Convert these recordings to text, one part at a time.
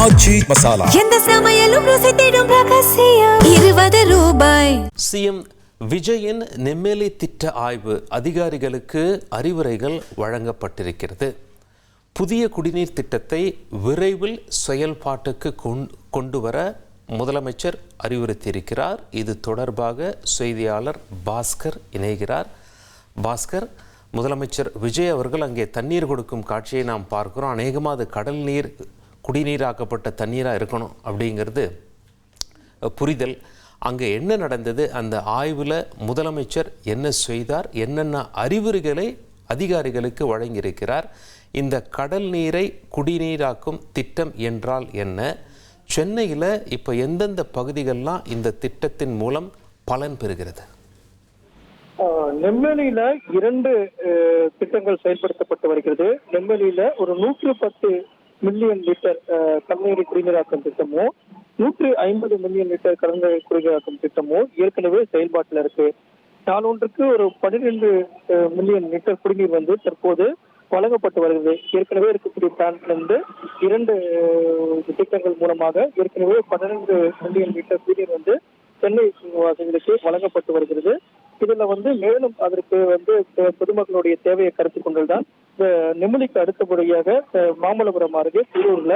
ஆச்சி மசாலா. எந்த சமையலும் ருசி தேடும் ரகசியம். 20 ரூபாய். சிஎம் விஜயின் நெம்மேலி திட்ட ஆய்வு அதிகாரிகளுக்கு அறிவுரைகள் வழங்கப்பட்டிருக்கிறது. புதிய குடிநீர் திட்டத்தை விரைவில் செயல்பாட்டுக்கு கொண்டு வர முதலமைச்சர் அறிவுறுத்தியிருக்கிறார். இது தொடர்பாக செய்தியாளர் பாஸ்கர் இணைகிறார். பாஸ்கர், முதலமைச்சர் விஜய் அவர்கள் அங்கே தண்ணீர் கொடுக்கும் காட்சியை நாம் பார்க்கிறோம். அநேகமாக அது கடல் நீர் குடிநீராக்கப்பட்ட தண்ணீராக இருக்கணும் அப்படிங்கிறது புரிதல். அங்கே என்ன நடந்தது, அந்த ஆய்வில் முதலமைச்சர் என்ன செய்தார், என்னென்ன அறிவுரைகளை அதிகாரிகளுக்கு வழங்கியிருக்கிறார், இந்த கடல் நீரை குடிநீராக்கும் திட்டம் என்றால் என்ன, சென்னையில் இப்போ எந்தெந்த பகுதிகள்லாம் இந்த திட்டத்தின் மூலம் பலன் பெறுகிறது? நெம்மேலியில 2 திட்டங்கள் செயல்படுத்தப்பட்டு வருகிறது. நெம்மேலியில ஒரு 110 மில்லியன் லிட்டர் கடல்நீரை குடிநீராக்கும் திட்டமும் 150 மில்லியன் லிட்டர் கடல்நீரை குடிநீராக்கும் திட்டமும் ஏற்கனவே செயல்பாட்டில் இருக்கு. நாளொன்றுக்கு ஒரு 12 மில்லியன் லிட்டர் குடிநீர் தற்போது வழங்கப்பட்டு வருகிறது. ஏற்கனவே இருக்கக்கூடிய பிளான்ட்ல இருந்து 2 திட்டங்கள் மூலமாக ஏற்கனவே 12 மில்லியன் லிட்டர் குடிநீர் சென்னை வாசிகளுக்கு வழங்கப்பட்டு வருகிறது. இதுல மேலும் அதற்கு பொதுமக்களுடைய தேவையை கருத்தில் கொண்டுதான் இந்த நெம்மேலிக்கு அடுத்தபடியாக மாமல்லபுரம் அருகே திருவூர்ல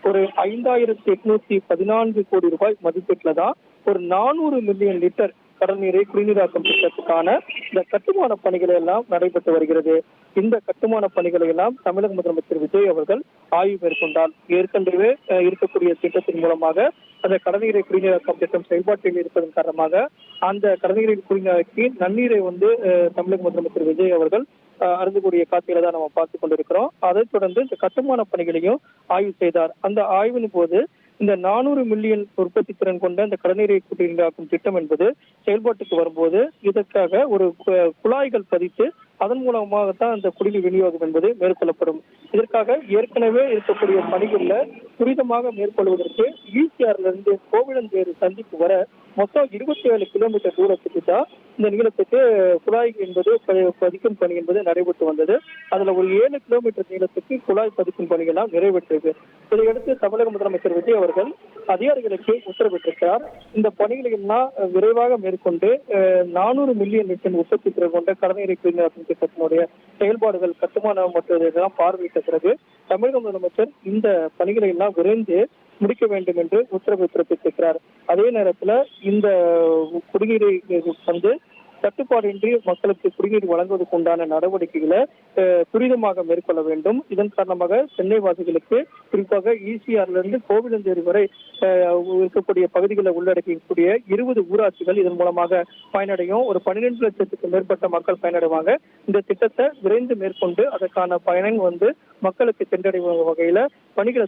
ஒரு 5814 கோடி ரூபாய் மதிப்பீட்டுல தான் ஒரு 400 மில்லியன் லிட்டர் கடல் நீரை குடிநீராக்கும் திட்டத்துக்கான இந்த கட்டுமான பணிகளை எல்லாம் நடைபெற்று வருகிறது. இந்த கட்டுமான பணிகளை எல்லாம் தமிழக முதலமைச்சர் விஜய் அவர்கள் ஆய்வு மேற்கொண்டார். ஏற்கனவே இருக்கக்கூடிய திட்டத்தின் மூலமாக அந்த கடல்நீரை குடிநீராக்கும் திட்டம் செயல்பாட்டில் இருப்பதன் காரணமாக அந்த கடல்நீரை குடிநீராக்கி நன்னீரை தமிழக முதலமைச்சர் விஜய் அவர்கள் அருந்தக்கூடிய காட்சிகளை தான் நம்ம பார்த்து கொண்டிருக்கிறோம். அதைத் தொடர்ந்து இந்த கட்டுமான பணிகளையும் ஆய்வு செய்தார். அந்த ஆய்வின் போது இந்த 400 மில்லியன் உற்பத்தி திறன் கொண்ட இந்த கடல்நீரை குடிநீராக்கும் திட்டம் என்பது செயல்பாட்டுக்கு வரும்போது இதற்காக ஒரு குழாய்கள் பதித்து அதன் மூலமாகத்தான் அந்த குடிநீர் விநியோகம் என்பது மேற்கொள்ளப்படும். இதற்காக ஏற்கனவே இருக்கக்கூடிய பணிகள்ல துரிதமாக மேற்கொள்வதற்கு ஈசிஆர்ல இருந்து கோவிலந்தேறு சந்திப்பு வர மொத்தம் 27 கிலோமீட்டர் தூரத்துக்கு தான் இந்த நீளத்துக்கு குழாய் என்பது பதிக்கும் பணி என்பது நடைபெற்று வந்தது. அதுல ஒரு 7 கிலோமீட்டர் நீளத்துக்கு குழாய் பதிக்கும் பணிகள்லாம் நிறைவேற்றிருக்கு. இதையடுத்து தமிழக முதலமைச்சர் விஜய் அவர்கள் அதிகாரிகளுக்கு உத்தரவிட்டிருக்கிறார். இந்த பணிகளை எல்லாம் விரைவாக மேற்கொண்டு 400 மில்லியன் லிட்டர் உற்பத்தி திறன் கொண்ட கடல்நீரை குடிநீராக்கும் திட்டத்தினுடைய செயல்பாடுகள் கட்டுமானம் மற்றதெல்லாம் பார்வையிட்ட பிறகு தமிழக முதலமைச்சர் இந்த பணிகளை எல்லாம் விரைந்து முடிக்க வேண்டும் என்று உத்தரவு பிறப்பித்திருக்கிறார். அதே நேரத்துல இந்த குடிநீரை தட்டுப்பாடின்றி மக்களுக்கு குடிநீர் வழங்குவதற்கு உண்டான நடவடிக்கைகளை துரிதமாக மேற்கொள்ள வேண்டும். இதன் காரணமாக சென்னை வாசிகளுக்கு குறிப்பாக ஈசிஆர்ல இருந்து கோவிலந்தேரி வரை இருக்கக்கூடிய பகுதிகளை உள்ளடக்கக்கூடிய 20 ஊராட்சிகள் இதன் மூலமாக பயனடையும். ஒரு 12 லட்சத்துக்கு மேற்பட்ட மக்கள் பயனடைவாங்க. இந்த திட்டத்தை விரைந்து மேற்கொண்டு அதற்கான பயன் மக்களுக்கு சென்றடையும் வகையில பணிகளை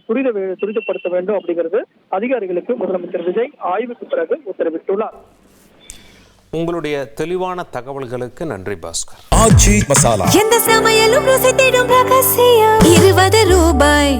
துரிதப்படுத்த வேண்டும் அப்படிங்கிறது அதிகாரிகளுக்கு முதலமைச்சர் விஜய் ஆய்வுக்கு பிறகு உத்தரவிட்டுள்ளார். உங்களுடைய தெளிவான தகவல்களுக்கு நன்றி பாஸ்கர். ஆச்சி மசாலா. எந்த சமையலும் ருசி தேடும் ரகசியம். 20 ரூபாய்.